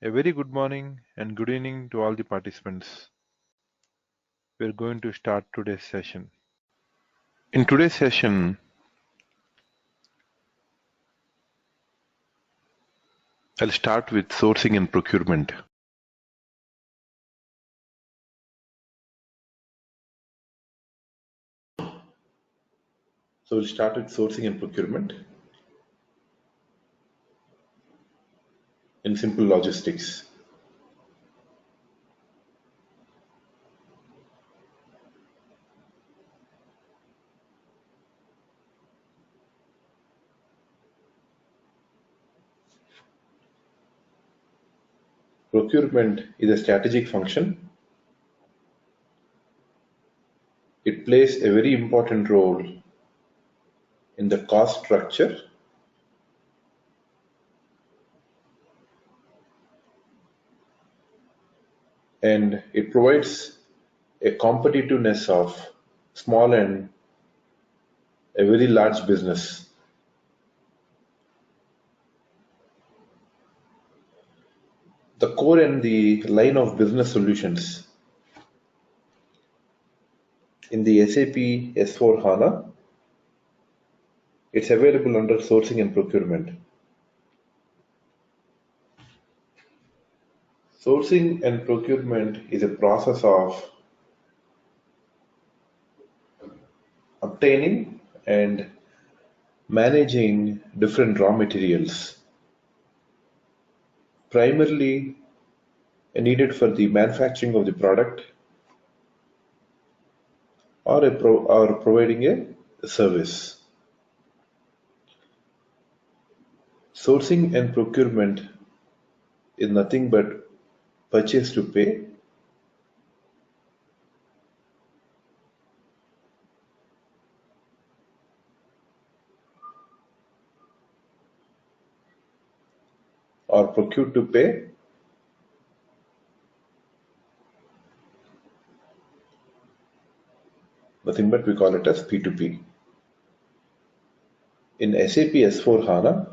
A very good morning and good evening to all the participants. We are going to start today's session. In today's session, I'll start with sourcing and procurement. So we'll start with sourcing and procurement in simple logistics. Procurement is a strategic function. It plays a very important role in the cost structure and it provides a competitiveness of small and a very large business. The core and the line of business solutions in the SAP S4 HANA, it's available under sourcing and procurement. Sourcing and procurement is a process of obtaining and managing different raw materials, primarily needed for the manufacturing of the product or providing a service. Sourcing and procurement is nothing but purchase to pay, or procure to pay, nothing but we call it as P2P. In SAP S4 HANA,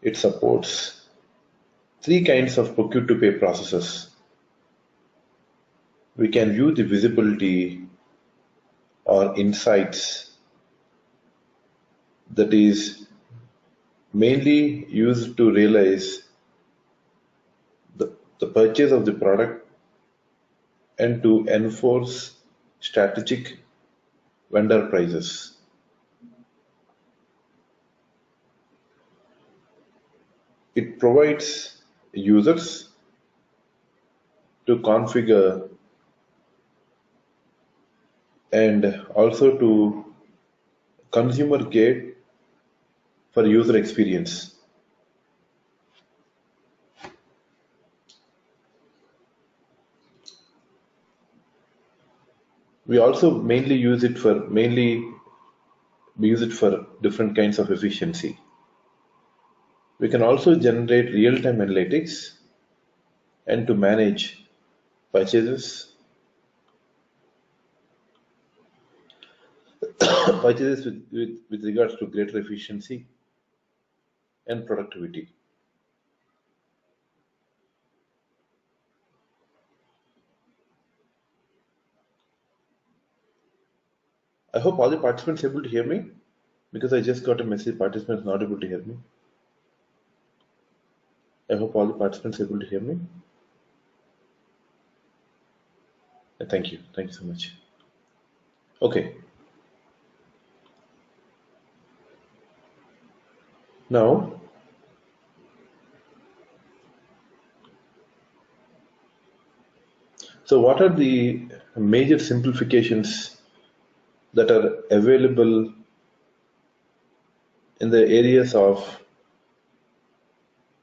it supports three kinds of procure to pay processes. We can view the visibility or insights that is mainly used to realize the purchase of the product and to enforce strategic vendor prices. It provides users to configure and also to consumer gate for user experience. We also mainly use it for different kinds of efficiency. We can also generate real-time analytics and to manage purchases with regards to greater efficiency and productivity. I hope all the participants are able to hear me, because I just got a message participants not able to hear me. I hope all the participants are able to hear me. Thank you so much. Okay. Now, so what are the major simplifications that are available in the areas of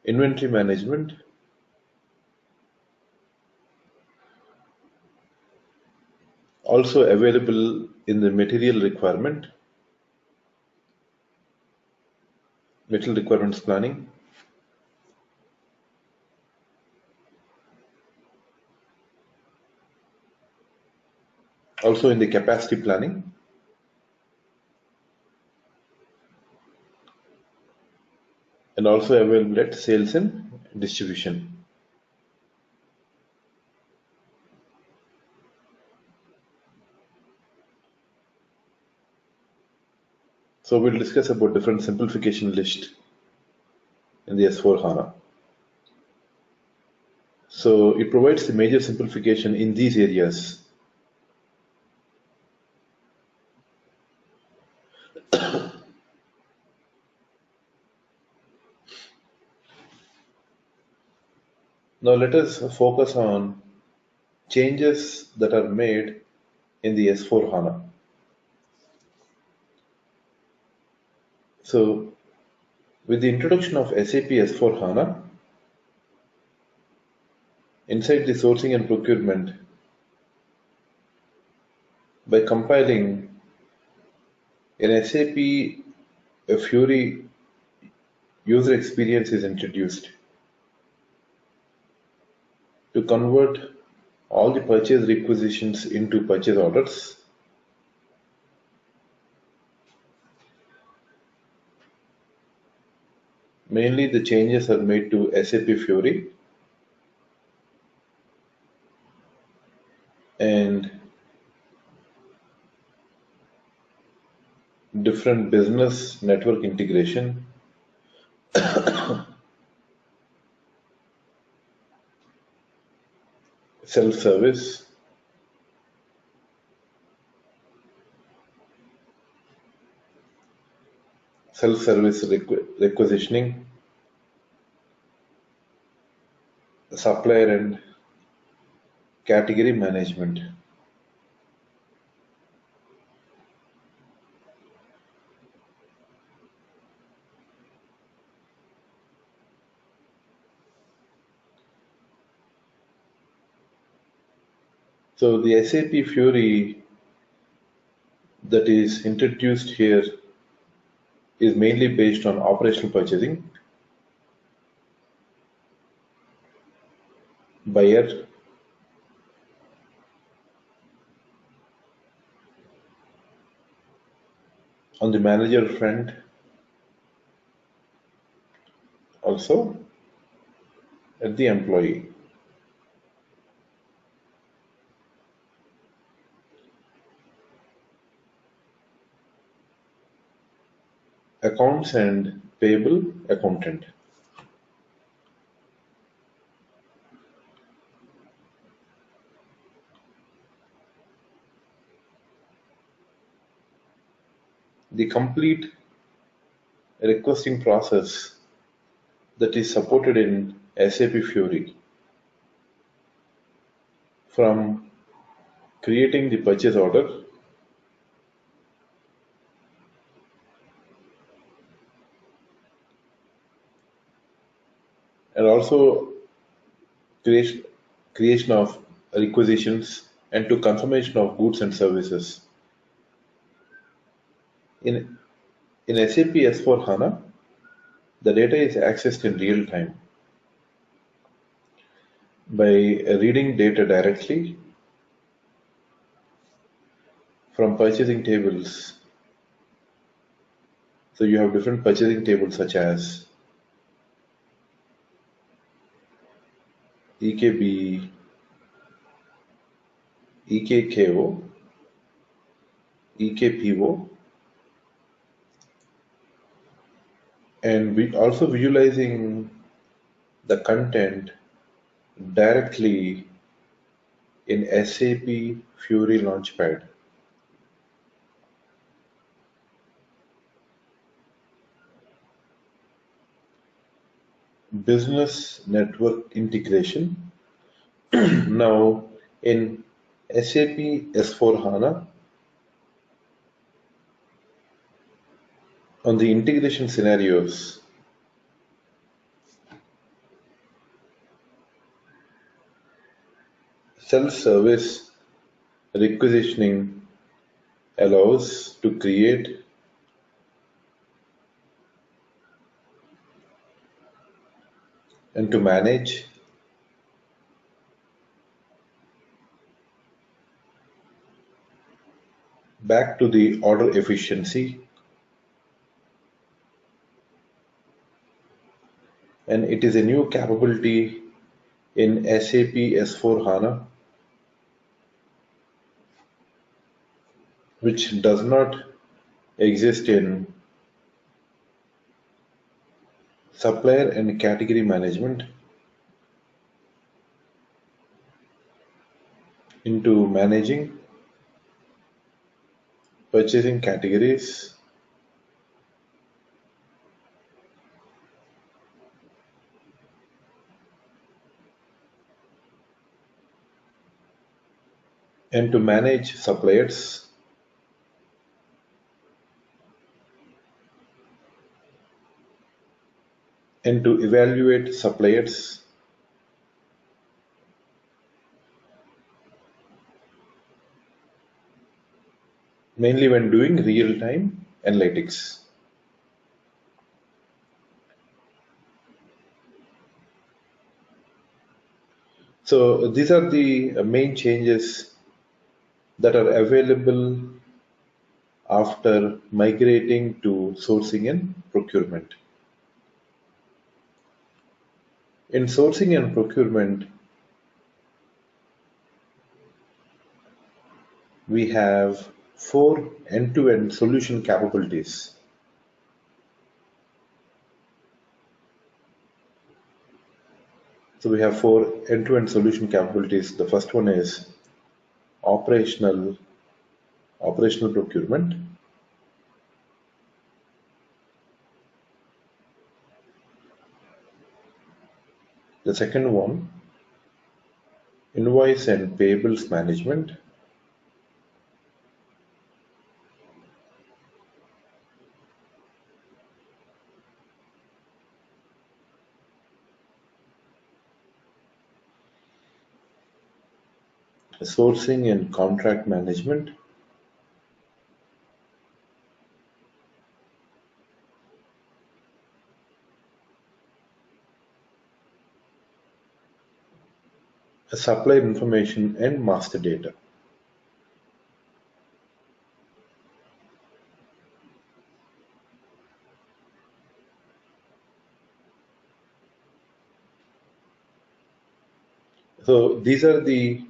inventory management, also available in the material requirements planning, also in the capacity planning, and also available at sales and distribution. So we'll discuss about different simplification list in the S4HANA. So it provides the major simplification in these areas. Now let us focus on changes that are made in the S4HANA. So with the introduction of SAP S4HANA, inside the sourcing and procurement, by compiling an SAP a Fury user experience is introduced to convert all the purchase requisitions into purchase orders. Mainly the changes are made to SAP Fury and different business network integration, self-service, requisitioning, supplier and category management. So the SAP Fury that is introduced here is mainly based on operational purchasing, buyer, on the manager front, also at the employee. Accounts and payable accountant. The complete requesting process that is supported in SAP Fury, from creating the purchase order, and also creation of requisitions and to confirmation of goods and services. In SAP S4HANA, the data is accessed in real time by reading data directly from purchasing tables. So you have different purchasing tables such as EKB, EKKO, EKPO, and we also visualizing the content directly in SAP Fury Launchpad. Business network integration. Now in SAP S4HANA, on the integration scenarios, self-service requisitioning allows to create and to manage back to the order efficiency and it is a new capability in SAP S/4HANA, which does not exist in supplier and category management, into managing purchasing categories, and to manage suppliers, and to evaluate suppliers, mainly when doing real-time analytics. So these are the main changes that are available after migrating to sourcing and procurement. In sourcing and procurement, we have 4 end-to-end solution capabilities. So we have 4 end-to-end solution capabilities. The first one is operational procurement. The second one, invoice and payables management. Sourcing and contract management. Supplier information and master data. So these are the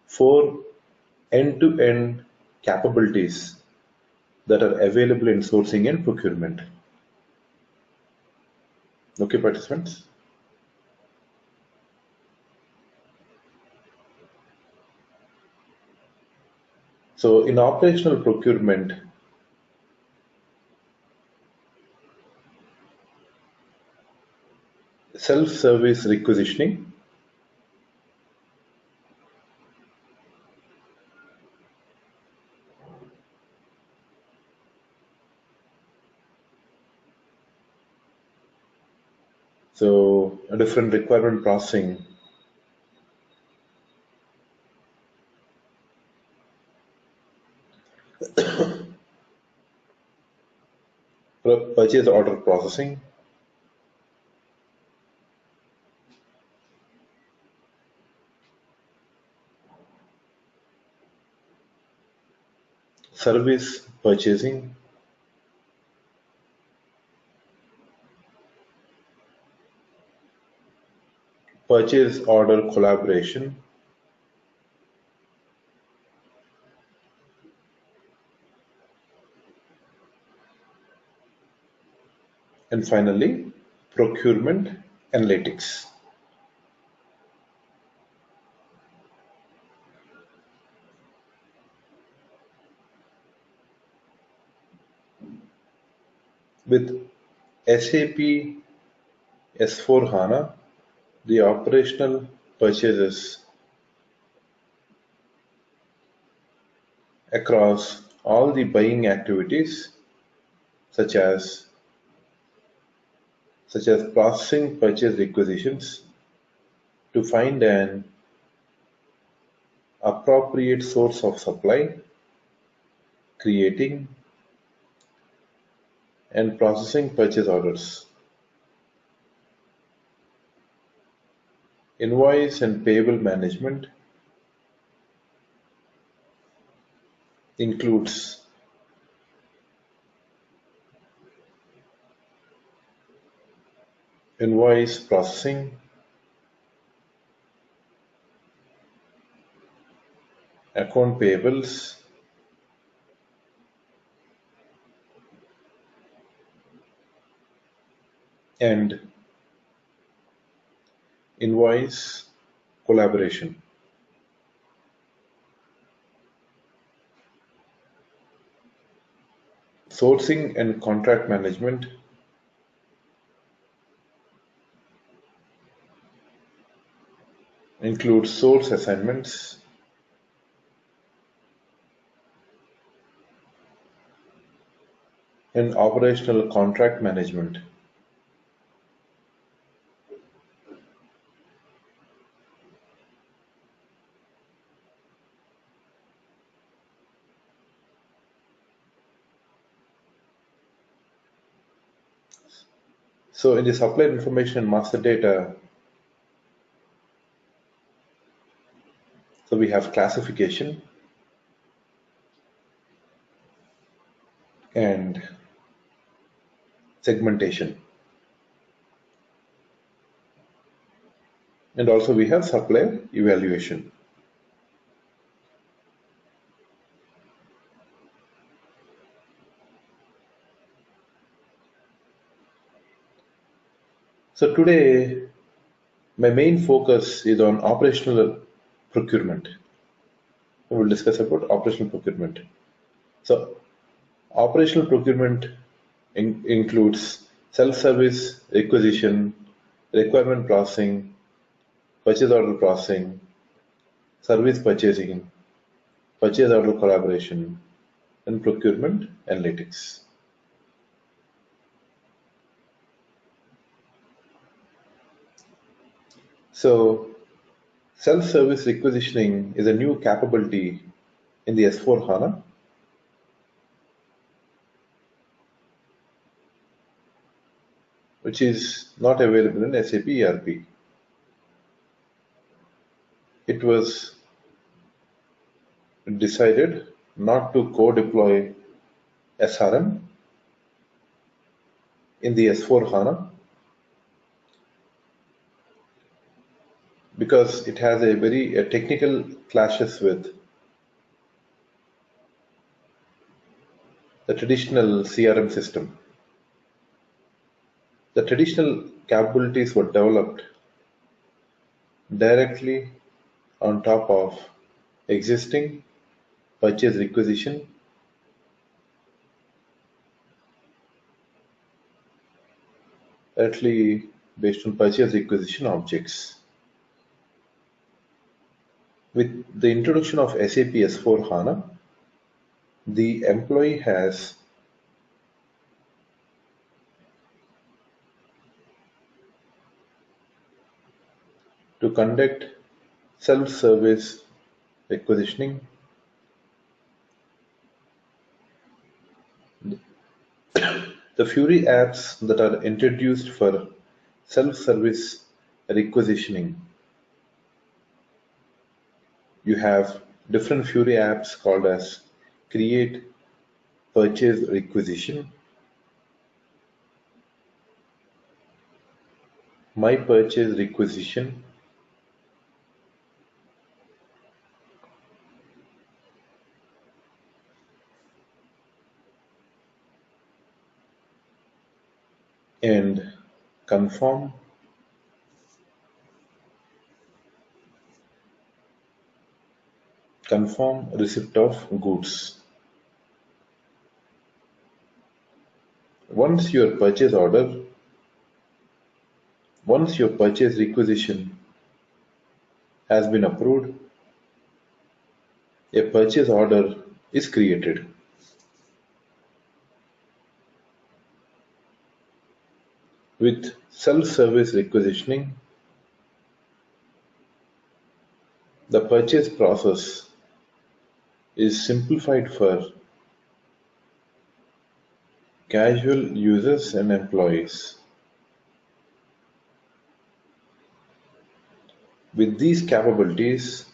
4 end-to-end capabilities that are available in sourcing and procurement. Okay, participants? So in operational procurement, self-service requisitioning, so a different requirement processing, purchase order processing, service purchasing, purchase order collaboration, and finally, procurement analytics. With SAP S/4HANA, the operational purchases across all the buying activities, such as processing purchase requisitions to find an appropriate source of supply, creating and processing purchase orders. Invoice and payable management includes invoice processing, account payables, and invoice collaboration. Sourcing and contract management includes source assignments, and operational contract management. So in the supplier information and master data, so we have classification and segmentation. And also we have supplier evaluation. So today, my main focus is on operational procurement. We will discuss about operational procurement. So operational procurement includes self-service, requisition, requirement processing, purchase order processing, service purchasing, purchase order collaboration, and procurement analytics. So self-service requisitioning is a new capability in the S/4HANA, which is not available in SAP ERP. It was decided not to co-deploy SRM in the S/4HANA because it has a very technical clashes with the traditional CRM system. The traditional capabilities were developed directly on top of existing purchase requisition directly based on purchase requisition objects. With the introduction of SAP S/4HANA, the employee has to conduct self-service requisitioning, the Fury apps that are introduced for self-service requisitioning. You have different Fury apps called as Create, Purchase Requisition, My Purchase Requisition, and Confirm, Receipt of Goods. Once your purchase requisition has been approved, a purchase order is created. With self-service requisitioning, the purchase process is simplified for casual users and employees. With these capabilities,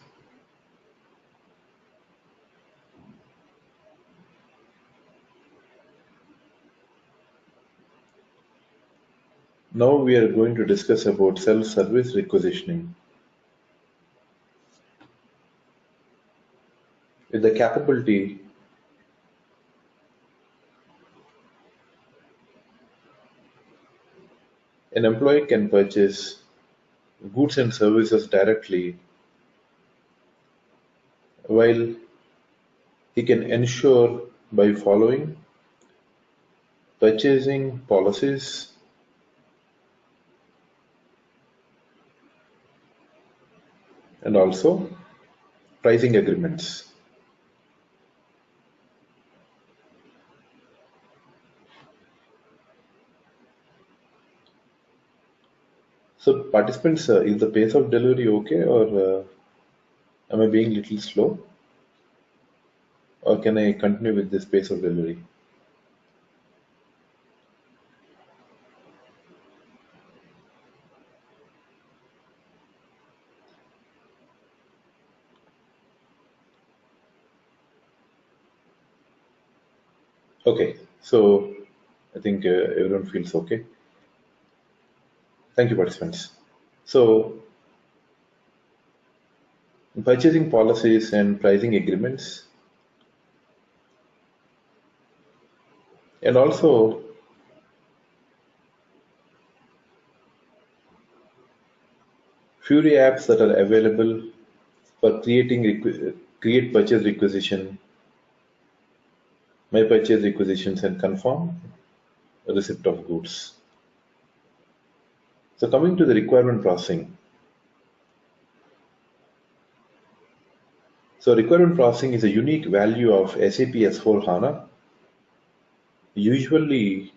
Now we are going to discuss about self-service requisitioning. With the capability, an employee can purchase goods and services directly, while he can ensure by following purchasing policies and also pricing agreements. So participants, is the pace of delivery okay, or am I being little slow, or can I continue with this pace of delivery? Okay, so I think everyone feels okay. Thank you, participants. So purchasing policies and pricing agreements, and also Fury apps that are available for create purchase requisition, my purchase requisitions, and confirm receipt of goods. So coming to the requirement processing. So requirement processing is a unique value of SAP S4 HANA. Usually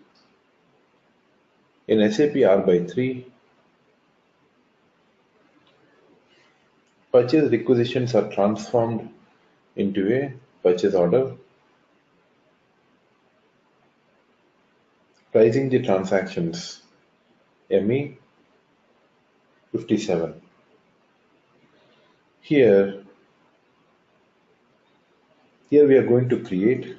in SAP R/3, purchase requisitions are transformed into a purchase order, pricing the transactions ME 57. Here we are going to create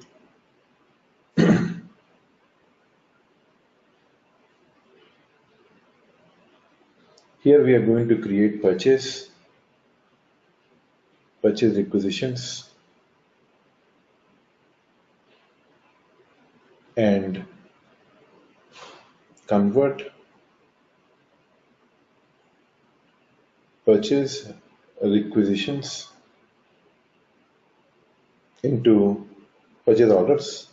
purchase requisitions and convert purchase requisitions into purchase orders.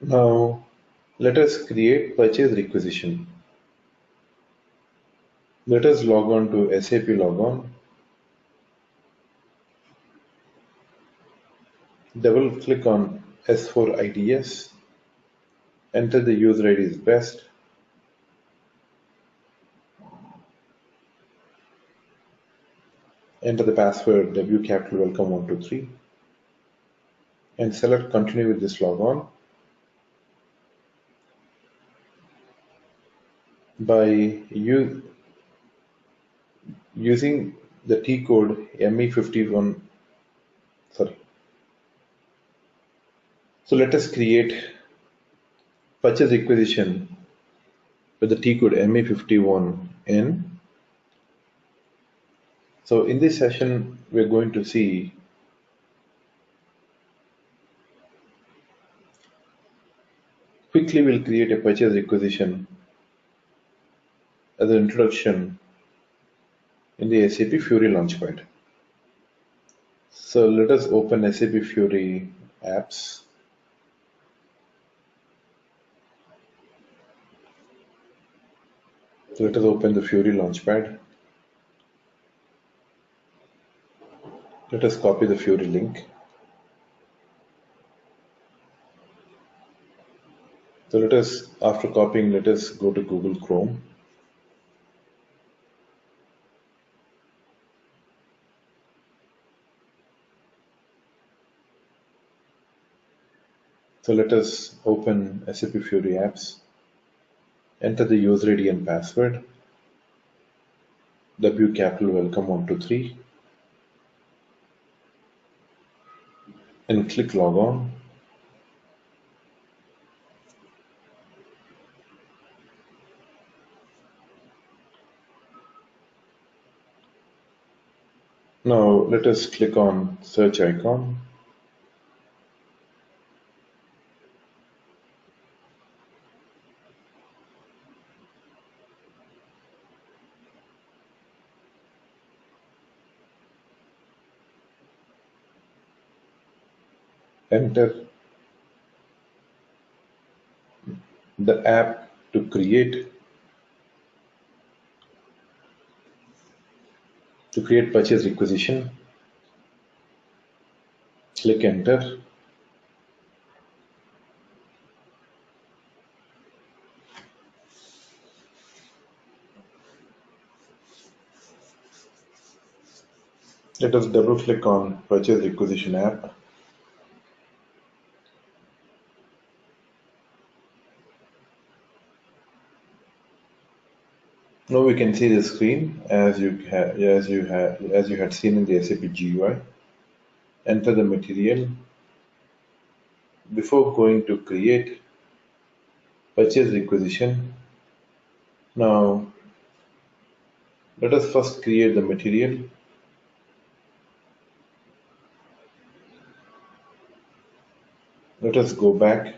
Now let us create purchase requisition. Let us log on to SAP Logon. Double click on S4 IDS. Enter the user ID is best. Enter the password W capital welcome 123 and select continue with this logon. By using the T code ME51, sorry. So let us create purchase requisition with the T code ME51N. So in this session, we're going to see quickly we'll create a purchase requisition as an introduction in the SAP Fury Launchpad. So let us open SAP Fury apps. So let us open the Fury Launchpad. Let us copy the Fury link. So let us, after copying, let us go to Google Chrome. So let us open SAP Fury apps, enter the user ID and password. W capital welcome 123 and click log on. Now let us click on search icon. Enter the app to create purchase requisition. Click enter. Let us double click on purchase requisition app. Now we can see the screen as you had seen in the SAP GUI. Enter the material. Before going to create purchase requisition, now let us first create the material. Let us go back.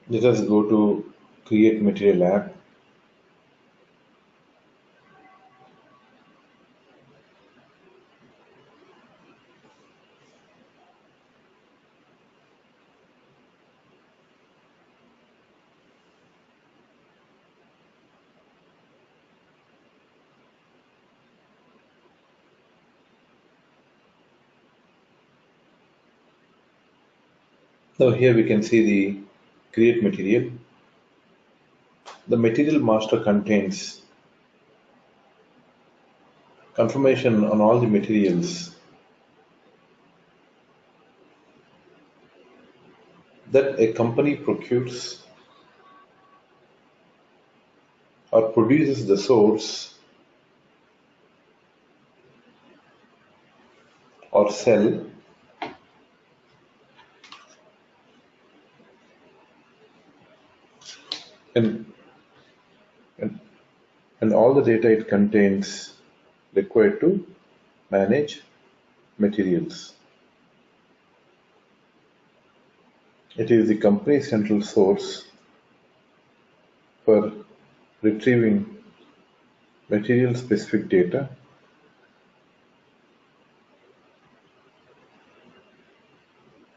Let us go to create material app. Now here we can see the create material. The material master contains confirmation on all the materials that a company procures or produces the source or sell and, and, and all the data it contains required to manage materials. It is the company's central source for retrieving material specific data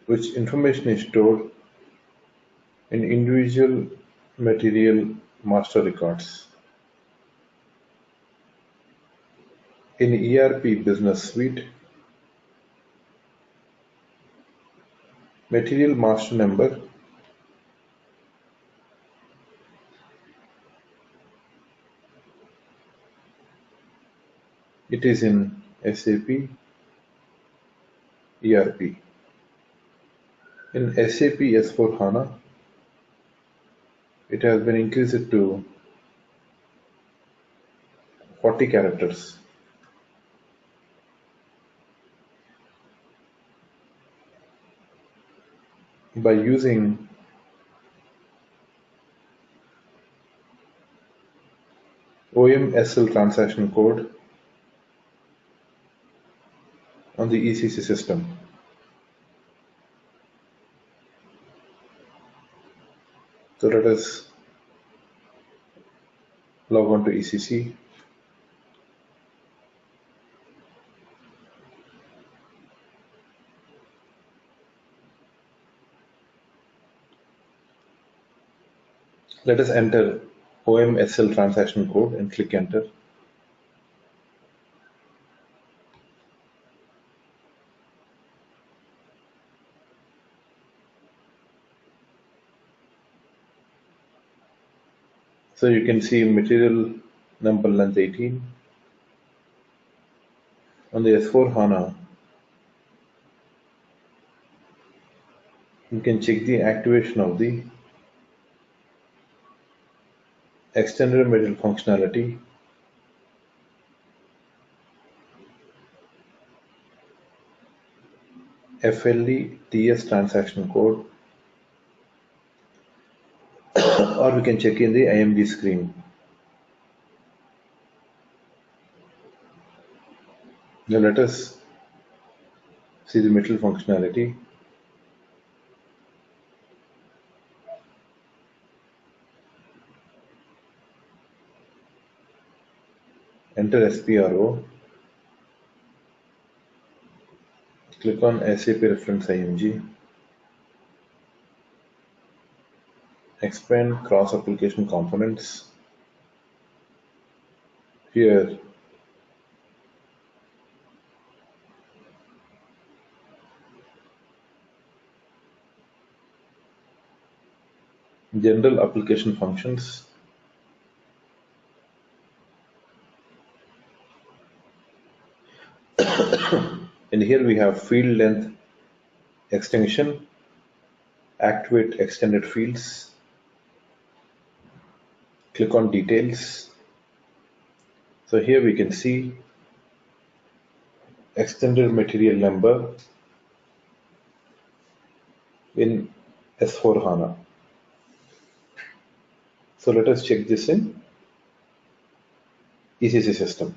which information is stored in individual material master records. In ERP Business Suite, material master number it is in SAP ERP. In SAP S/4HANA, it has been increased to 40 characters. By using OMSL transaction code on the ECC system. So let us log on to ECC. Let us enter OMSL transaction code and click enter. So you can see material number length 18. On the S/4HANA, you can check the activation of the extended material functionality, FLE TS transaction code, or we can check in the IMG screen. Now let us see the material functionality. Enter SPRO, click on SAP reference IMG, expand cross application components. Here general application functions, and here we have field length extension, activate extended fields, click on details. So here we can see extended material number in S4 HANA. So let us check this in ECC system.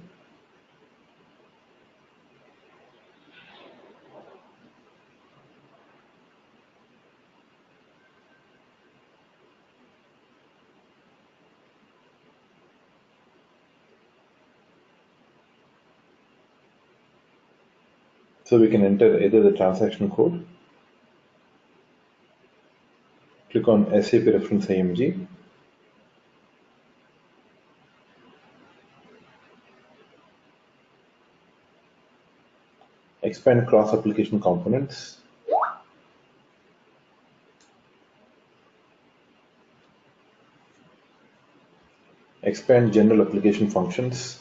So we can enter either the transaction code, click on SAP reference IMG, expand cross application components, expand general application functions,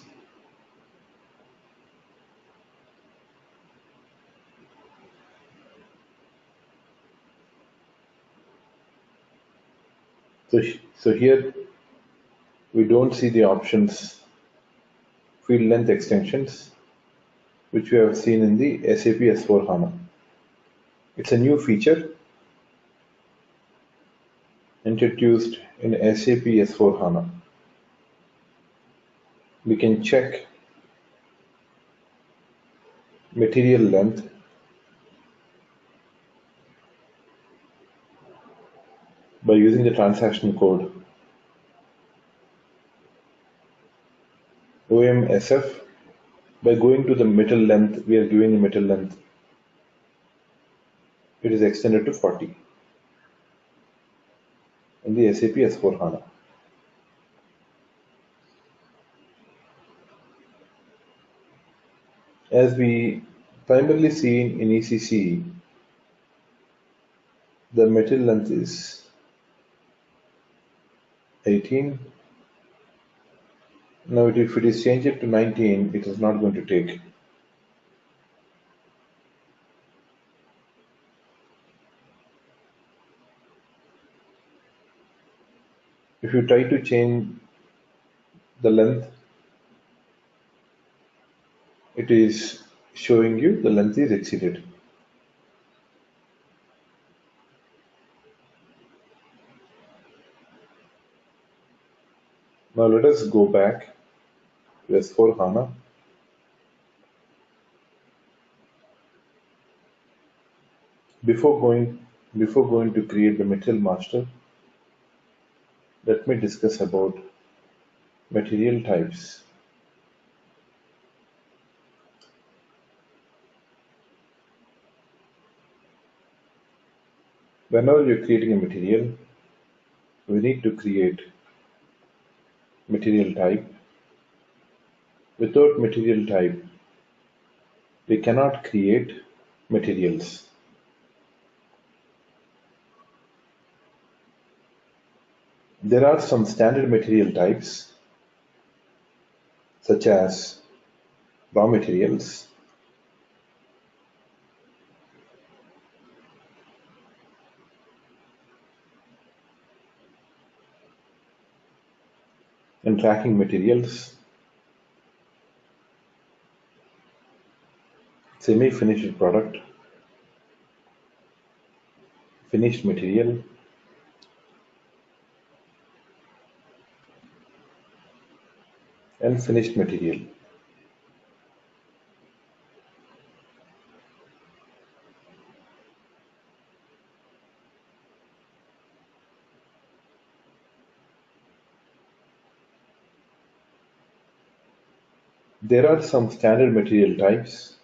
so here we don't see the options field length extensions which we have seen in the SAP S4 HANA. It's a new feature introduced in SAP S4 HANA. We can check material length by using the transaction code OMSF. By going to the metal length, we are giving the metal length. It is extended to 40 in the SAP S4 HANA. As we primarily see in ECC, the metal length is 18. Now if it is changed to 19, it is not going to take. If you try to change the length, it is showing you the length is exceeded. Now let us go back to S4 HANA. Before going to create the material master, let me discuss about material types. Whenever you're creating a material, we need to create material type. Without material type, we cannot create materials. There are some standard material types, such as raw materials, and tracking materials, semi-finished product, finished material, and finished material. There are some standard material types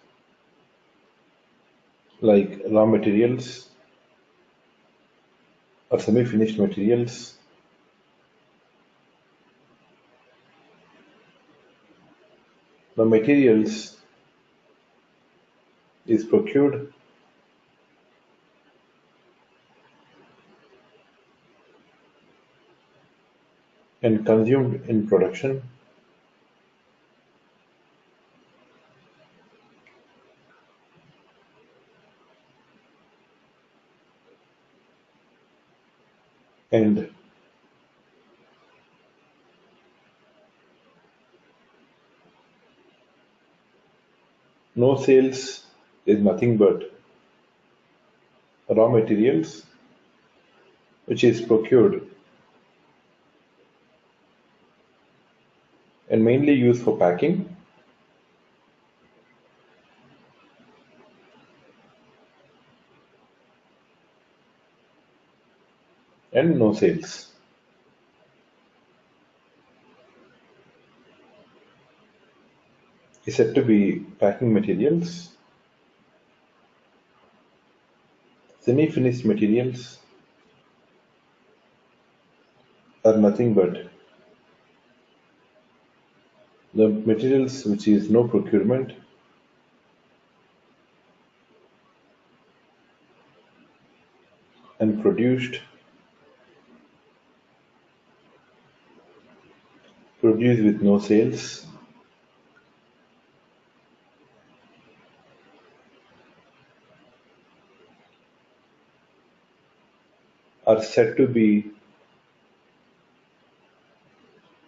like raw materials or semi-finished materials. The materials is procured and consumed in production, and no sales is nothing but raw materials which is procured and mainly used for packing, and no sales. Is said to be packing materials. Semi-finished materials are nothing but the materials which is no procurement and produced with no sales, are said to be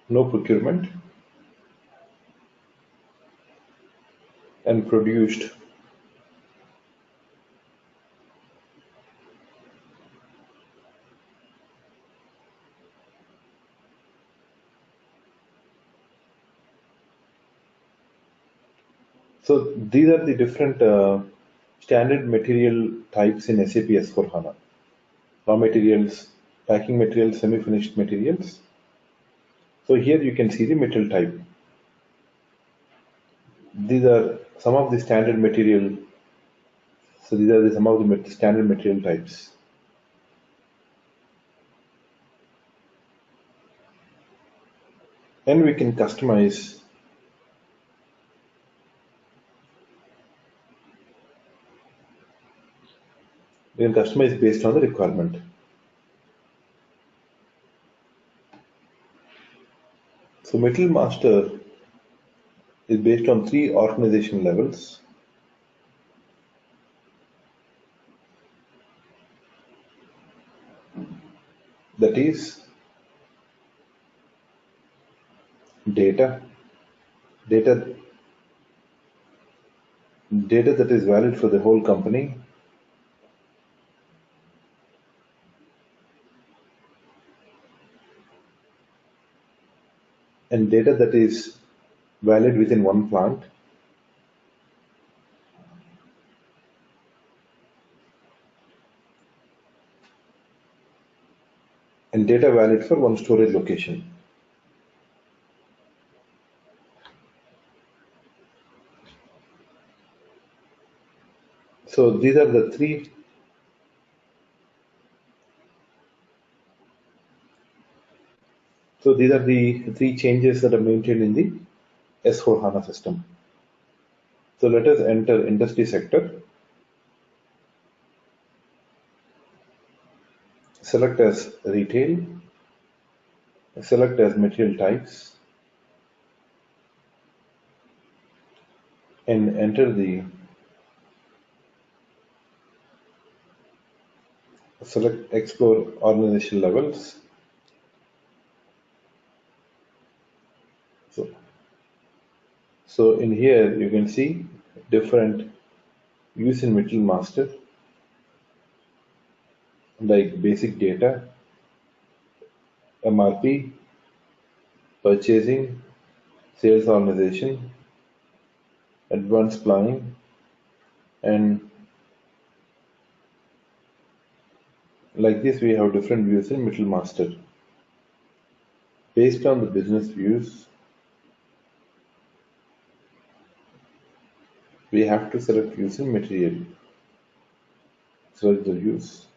no procurement and produced So these are the different standard material types in SAP S/4HANA. Raw materials, packing materials, semi-finished materials. So here you can see the material type. These are some of the standard material. So these are some of the standard material types. And we can customize based on the requirement. So Material Master is based on 3 organization levels. That is data that is valid for the whole company, and data that is valid within one plant, and data valid for one storage location. So these are the three changes that are maintained in the S/4HANA system. So let us enter industry sector. Select as retail, select as material types, and enter the select explore organization levels. So, so in here you can see different views in Material Master, like basic data, MRP, purchasing, sales organization, advanced planning, and like this we have different views in Material Master. Based on the business views, we have to select views in material. Select the views.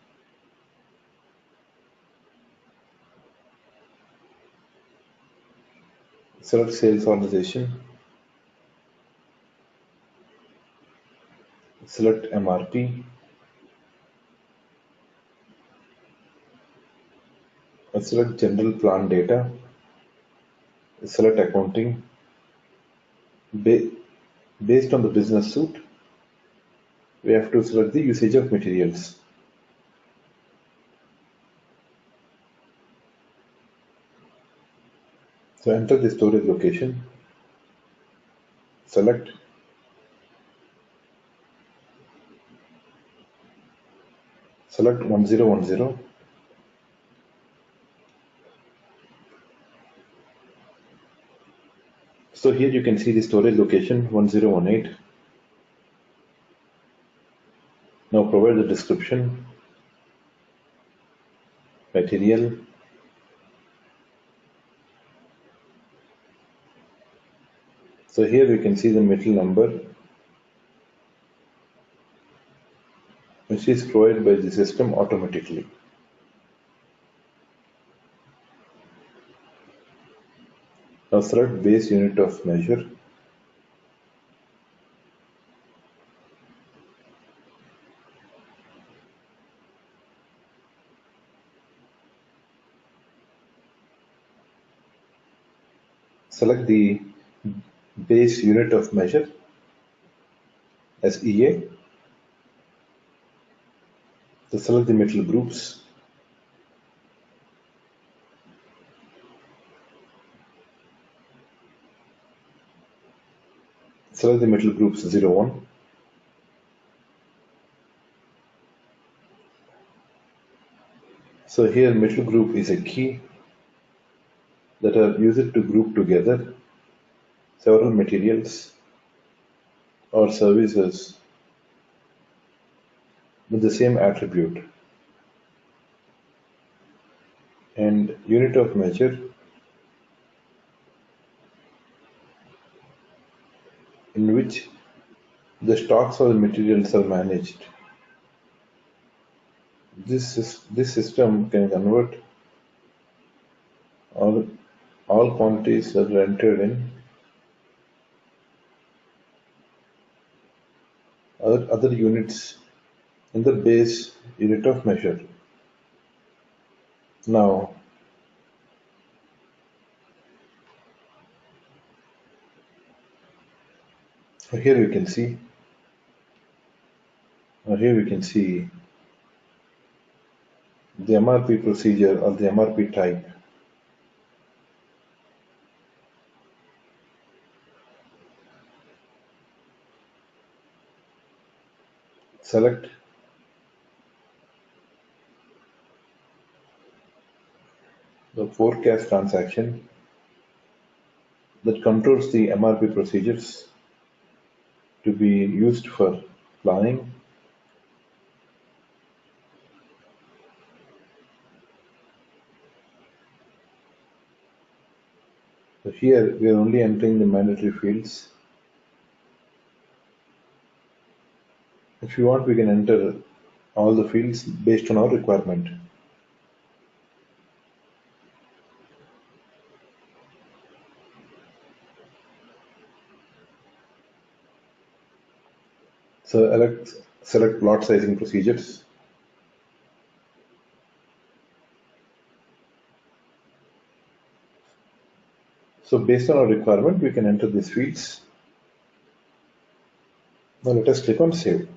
Select sales organization. Select MRP. Select general plan data. Select accounting. Based on the business suit, we have to select the usage of materials. So enter the storage location. Select. Select 1010. So here you can see the storage location 1018. Now provide the description, material, so here we can see the material number, which is provided by the system automatically. Now select base unit of measure. Select the base unit of measure as EA. So select the material groups. Select the material groups 01. So here material group is a key that are used to group together several materials or services with the same attribute. And unit of measure in which the stocks of the materials are managed. This system can convert all quantities that are entered in other units in the base unit of measure. Now, here we can see the MRP procedure or the MRP type. Select the forecast transaction that controls the MRP procedures to be used for planning. So here we are only entering the mandatory fields. If you want, we can enter all the fields based on our requirement. So select lot sizing procedures. So based on our requirement, we can enter these fields. Now let us click on save.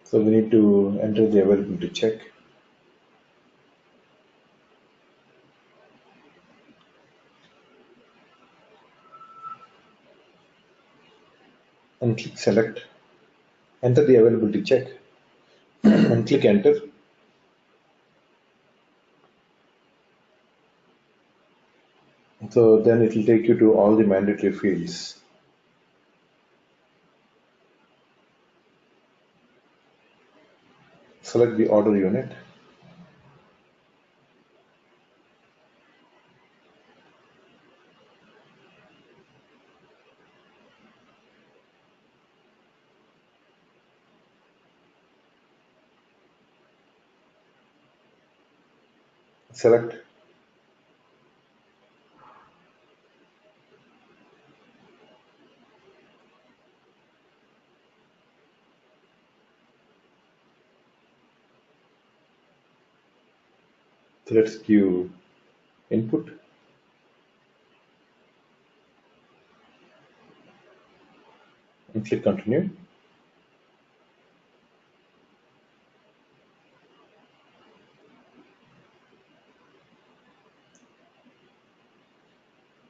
So we need to enter the availability check. and click select, enter the availability check and click enter. So then it will take you to all the mandatory fields. Select the order unit. Select so let's give input and click continue.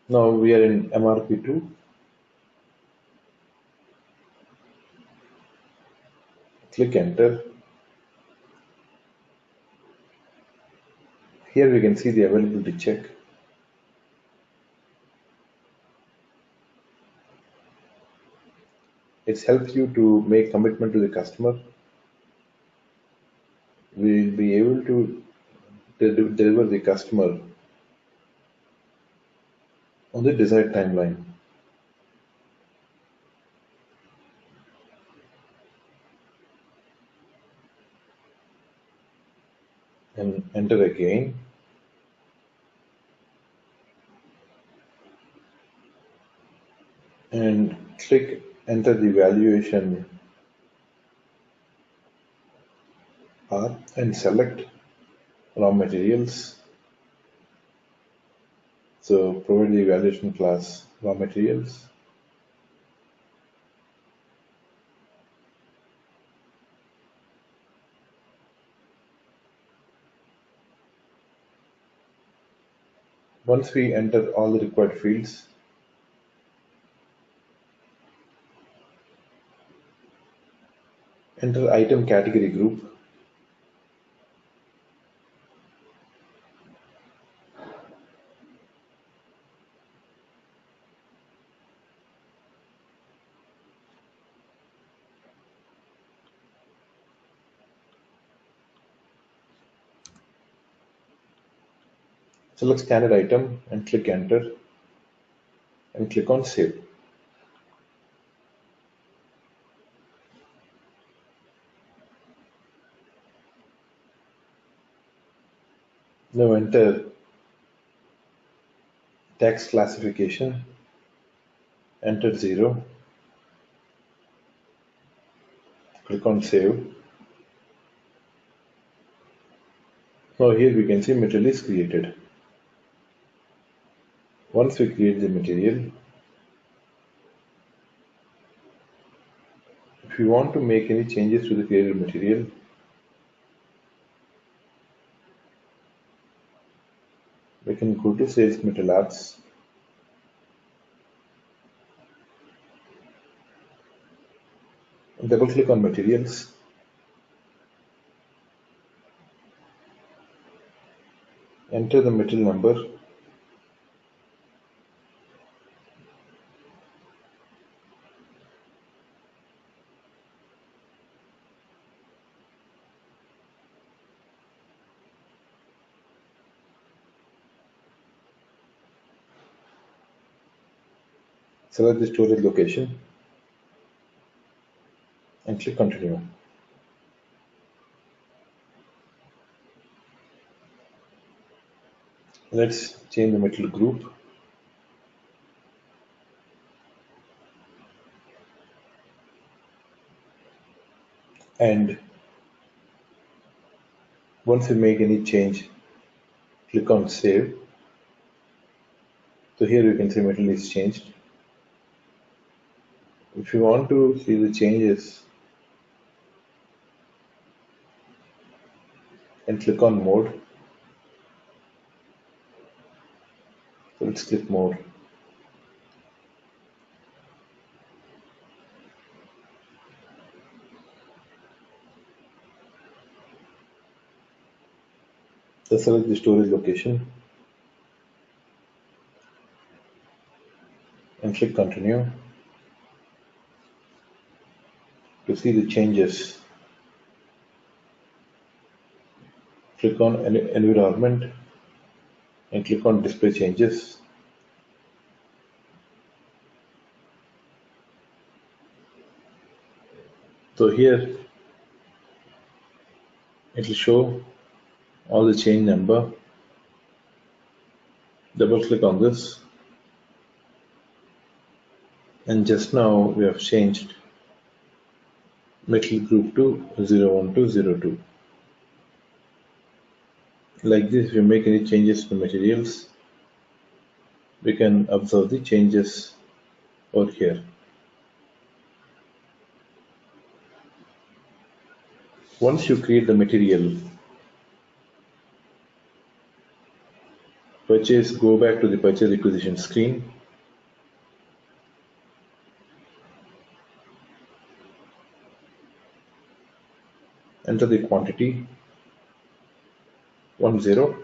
Now we are in MRP2. Click enter. Here we can see the availability check. It helps you to make commitment to the customer. We will be able to deliver the customer on the desired timeline. And enter again. And click enter the valuation path and select raw materials. So provide the evaluation class raw materials. Once we enter all the required fields, enter item category group. Select standard item and click enter and click on save. Now enter tax classification, enter 0, click on save. Now here we can see material is created. Once we create the material, if you want to make any changes to the created material, we can go to Sales Material Apps, double click on materials, enter the material number, select the storage location and click continue. Let's change the material group. And once we make any change, click on save. So here you can see material is changed. If you want to see the changes, and click on mode. So let's click mode. So select the storage location and click continue to see the changes. Click on environment and click on display changes. So here it will show all the change number. Double click on this, and just now we have changed metal group to 01 to 02. Like this, if you make any changes to materials, we can observe the changes over here. Once you create the material, go back to the purchase requisition screen. Enter the quantity 10.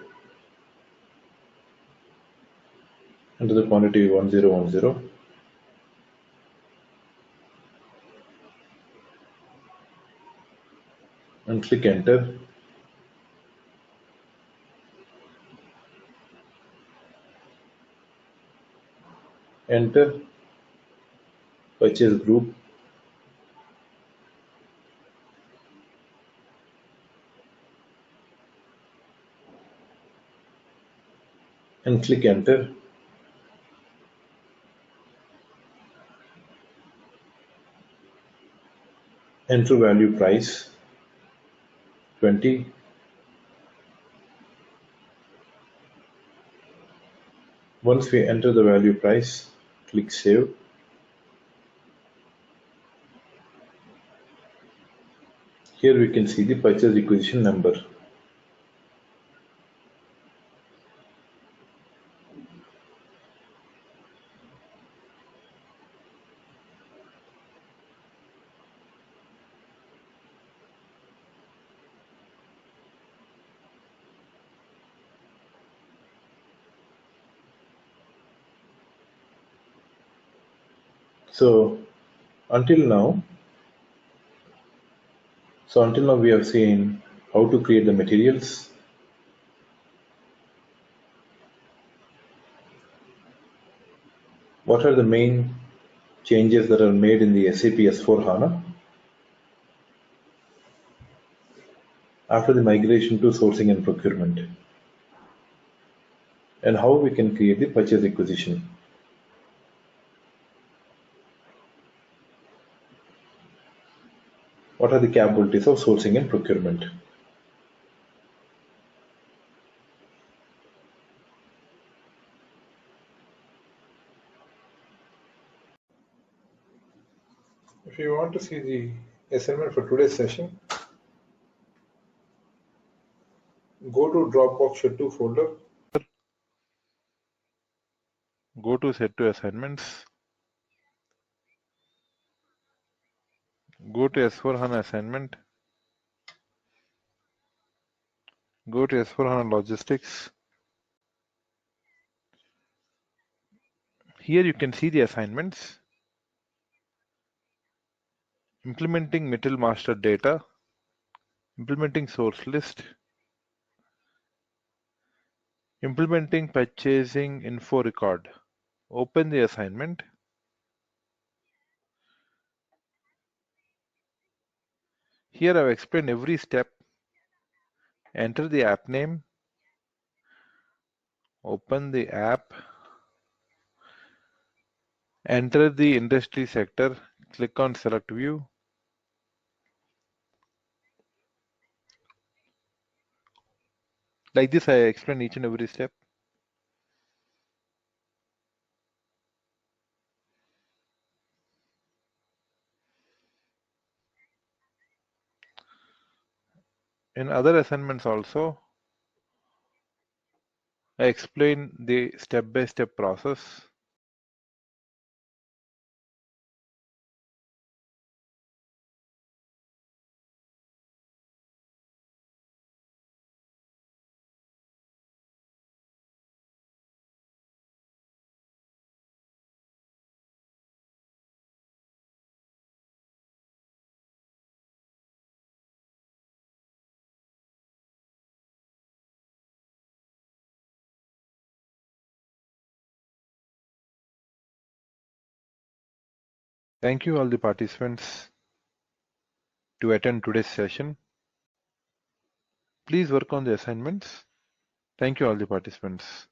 Enter the quantity 1010. And click enter. Enter purchase group. And click enter. Enter value price 20. Once we enter the value price, click save. Here we can see the purchase requisition number. So until now we have seen how to create the materials, what are the main changes that are made in the SAP S/4HANA after the migration to sourcing and procurement, and how we can create the purchase requisition. What are the capabilities of sourcing and procurement? If you want to see the assignment for today's session, go to Dropbox Share2 folder. Go to Set to Assignments. Go to S4HANA Assignment. Go to S4HANA Logistics. Here you can see the assignments. Implementing Metal Master Data. Implementing Source List. Implementing Purchasing Info Record. Open the assignment. Here I've explained every step. Enter the app name. Open the app. Enter the industry sector. Click on Select View. Like this, I explain each and every step. In other assignments also, I explain the step-by-step process. Thank you all the participants to attend today's session. Please work on the assignments. Thank you all the participants.